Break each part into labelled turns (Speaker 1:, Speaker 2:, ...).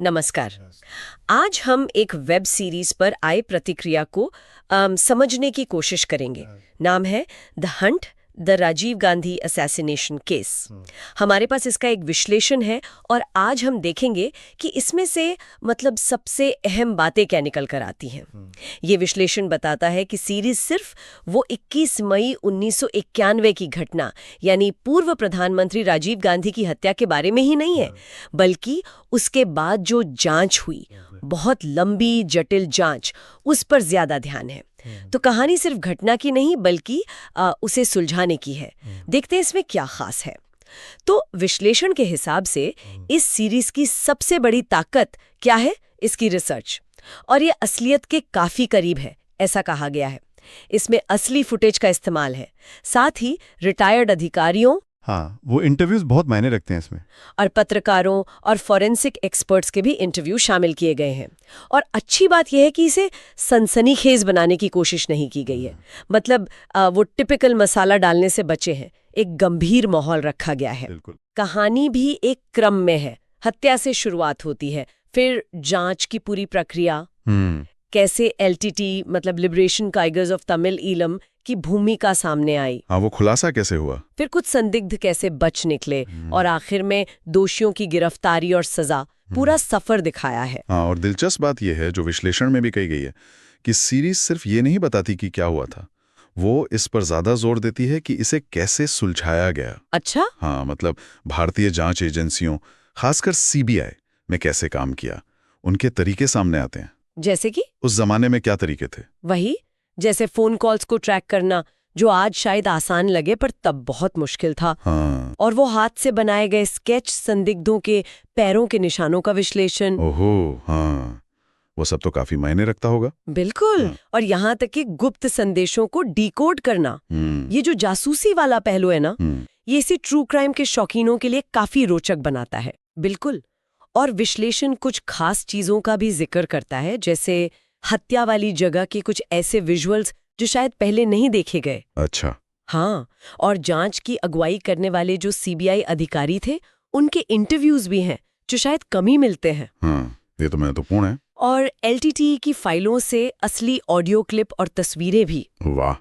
Speaker 1: नमस्कार। आज हम एक वेब सीरीज पर आए प्रतिक्रिया को समझने की कोशिश करेंगे। नाम है the hunt the Rajiv Gandhi assassination case. हमारे पास इसका एक विश्लेषण है और आज हम देखेंगे कि इसमें से सबसे अहम बातें क्या निकल कर आती हैं। ये विश्लेषण बताता है कि सीरीज सिर्फ वो 21 मई 1991 की घटना यानी पूर्व प्रधानमंत्री राजीव गांधी की हत्या के बारे में ही नहीं है, बल्कि उसके बाद जो जांच हुई, बहुत लंबी जटिल जांच, उस पर ज्यादा ध्यान है। तो कहानी सिर्फ घटना की नहीं बल्कि उसे सुलझाने की है। देखते हैं इसमें क्या खास है। तो विश्लेषण के हिसाब से इस सीरीज की सबसे बड़ी ताकत क्या है? इसकी रिसर्च, और ये असलियत के काफी करीब है, ऐसा कहा गया है। इसमें असली फुटेज का इस्तेमाल है, साथ ही रिटायर्ड अधिकारियों,
Speaker 2: वो इंटरव्यूज बहुत मायने रखते हैं इसमें,
Speaker 1: और पत्रकारों और फॉरेंसिक एक्सपर्ट्स के भी इंटरव्यू शामिल किए गए हैं। और अच्छी बात यह है कि इसे सनसनीखेज बनाने की कोशिश नहीं की गई है। वो टिपिकल मसाला डालने से बचे हैं। एक गंभीर माहौल रखा गया है। कहानी भी एक क्रम में है। हत्या से शुरुआत होती है, फिर जांच की पूरी प्रक्रिया, कैसे LTT liberation tigers of Tamil Eelam की भूमिका सामने आई,
Speaker 2: वो खुलासा कैसे हुआ,
Speaker 1: फिर कुछ संदिग्ध कैसे बच निकले, और आखिर में दोषियों की गिरफ्तारी और सजा। पूरा सफर दिखाया है।
Speaker 2: और दिलचस्प बात यह है, जो विश्लेषण में भी कही गई है, कि सीरीज सिर्फ ये नहीं बताती कि क्या हुआ था, वो इस पर ज्यादा जोर देती है कि इसे कैसे सुलझाया गया।
Speaker 1: अच्छा?
Speaker 2: भारतीय जांच एजेंसियों, खासकर सीबीआई में कैसे काम किया, उनके तरीके सामने आते हैं।
Speaker 1: जैसे कि
Speaker 2: उस जमाने में क्या तरीके थे?
Speaker 1: वही, जैसे फोन कॉल्स को ट्रैक करना, जो आज शायद आसान लगे पर तब बहुत मुश्किल था। और वो हाथ से बनाए गए स्केच, संदिग्धों के पैरों के निशानों का विश्लेषण।
Speaker 2: वो सब तो काफी मायने रखता होगा।
Speaker 1: बिल्कुल। और यहाँ तक कि गुप्त संदेशों को डिकोड करना, ये जो जासूसी वाला पहलू है ना, ये इसी ट्रू क्राइम के शौकीनों के लिए काफी रोचक बनाता है। बिल्कुल। और विश्लेषण कुछ खास चीजों का भी जिक्र करता है, जैसे हत्या वाली जगह के कुछ ऐसे विजुअल्स जो शायद पहले नहीं देखे गए।
Speaker 2: अच्छा।
Speaker 1: और जांच की अगुवाई करने वाले जो सीबीआई अधिकारी थे, उनके इंटरव्यूज भी हैं जो शायद कम ही मिलते हैं।
Speaker 2: ये तो महत्वपूर्ण है।
Speaker 1: और एलटीटी की फाइलों से असली ऑडियो क्लिप और तस्वीरें भी।
Speaker 2: वाह,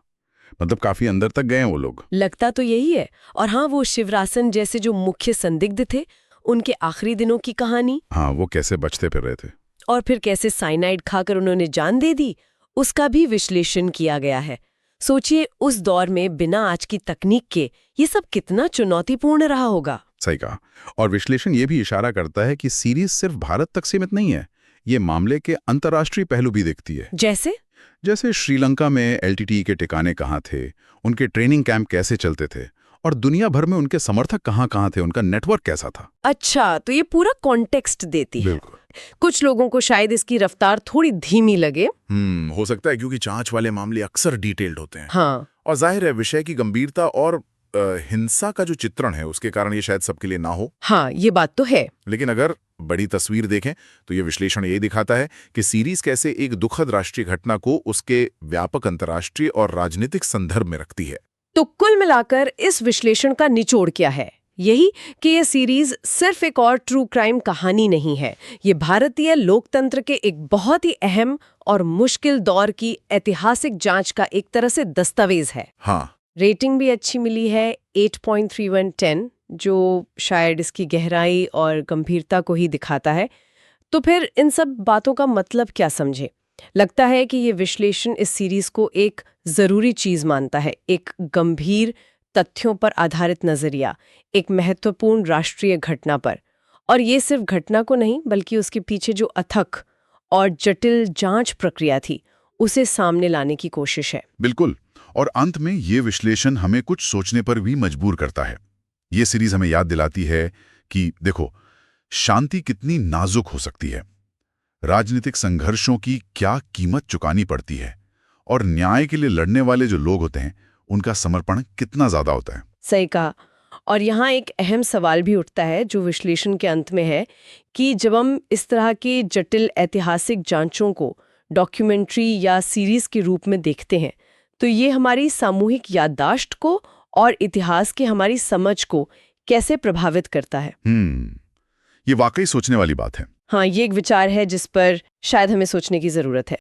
Speaker 2: काफी अंदर तक गए हैं वो लोग।
Speaker 1: लगता तो यही है। और वो शिवरासन जैसे जो मुख्य संदिग्ध थे, उनके आखिरी दिनों की कहानी,
Speaker 2: वो कैसे बचते फिर रहे थे,
Speaker 1: और फिर कैसे साइनाइड खाकर उन्होंने जान दे दी, उसका भी विश्लेषण किया गया है। सोचिए, उस दौर में बिना आज की तकनीक के ये सब कितना चुनौतीपूर्ण रहा होगा।
Speaker 2: सही कहा। और विश्लेषण ये भी इशारा करता है कि सीरीज सिर्फ भारत तक सीमित नहीं है, ये मामले के अंतर्राष्ट्रीय पहलू भी देखती है।
Speaker 1: जैसे
Speaker 2: श्रीलंका में एलटीटी के ठिकाने कहाँ थे, उनके ट्रेनिंग कैंप कैसे चलते थे, और दुनिया भर में उनके समर्थक कहाँ थे, उनका नेटवर्क कैसा था।
Speaker 1: अच्छा, तो ये पूरा कॉन्टेक्स्ट देती है।
Speaker 2: बिल्कुल।
Speaker 1: कुछ लोगों को शायद इसकी रफ्तार थोड़ी धीमी लगे।
Speaker 2: हो सकता है, क्योंकि जांच वाले मामले अक्सर डिटेल्ड होते हैं।
Speaker 1: और
Speaker 2: जाहिर है, विषय की गंभीरता और हिंसा का जो चित्रण है, उसके कारण ये शायद सबके लिए ना हो।
Speaker 1: ये बात तो है।
Speaker 2: लेकिन अगर बड़ी तस्वीर देखें तो ये विश्लेषण यही दिखाता है कि सीरीज कैसे एक दुखद राष्ट्रीय घटना को उसके व्यापक अंतर्राष्ट्रीय और राजनीतिक संदर्भ में रखती है।
Speaker 1: तो कुल मिलाकर इस विश्लेषण का निचोड़ क्या है? यही कि ये सीरीज सिर्फ एक और ट्रू क्राइम कहानी नहीं है। ये भारतीय लोकतंत्र के एक बहुत ही अहम और मुश्किल दौर की ऐतिहासिक जांच का एक तरह से दस्तावेज है। रेटिंग भी अच्छी मिली है, 8.31/10, जो शायद इसकी गहराई और गंभीरता को ही दिखाता है। तो फिर इन सब बातों का मतलब क्या समझे? लगता है कि ये विश्लेषण इस सीरीज को एक जरूरी चीज मानता है, एक गंभीर तथ्यों पर आधारित नजरिया, एक महत्वपूर्ण राष्ट्रीय घटना पर। और ये सिर्फ घटना को नहीं, बल्कि उसके पीछे जो अथक और जटिल जांच प्रक्रिया थी, उसे सामने लाने की कोशिश है।
Speaker 2: बिल्कुल। और अंत में ये विश्लेषण हमें कुछ सोचने पर भी मजबूर करता है। ये सीरीज हमें याद दिलाती है कि देखो, शांति कितनी नाजुक हो सकती है, राजनीतिक संघर्षों की क्या कीमत चुकानी पड़ती है, और न्याय के लिए लड़ने वाले जो लोग होते हैं, उनका समर्पण कितना ज्यादा होता है।
Speaker 1: सही कहा। और यहाँ एक अहम सवाल भी उठता है, जो विश्लेषण के अंत में है, कि जब हम इस तरह की जटिल ऐतिहासिक जांचों को डॉक्यूमेंट्री या सीरीज के रूप में देखते हैं, तो ये हमारी सामूहिक याददाश्त को और इतिहास की हमारी समझ को कैसे प्रभावित करता है।
Speaker 2: ये वाकई सोचने वाली बात है।
Speaker 1: हाँ, ये एक विचार है जिस पर शायद हमें सोचने की ज़रूरत है।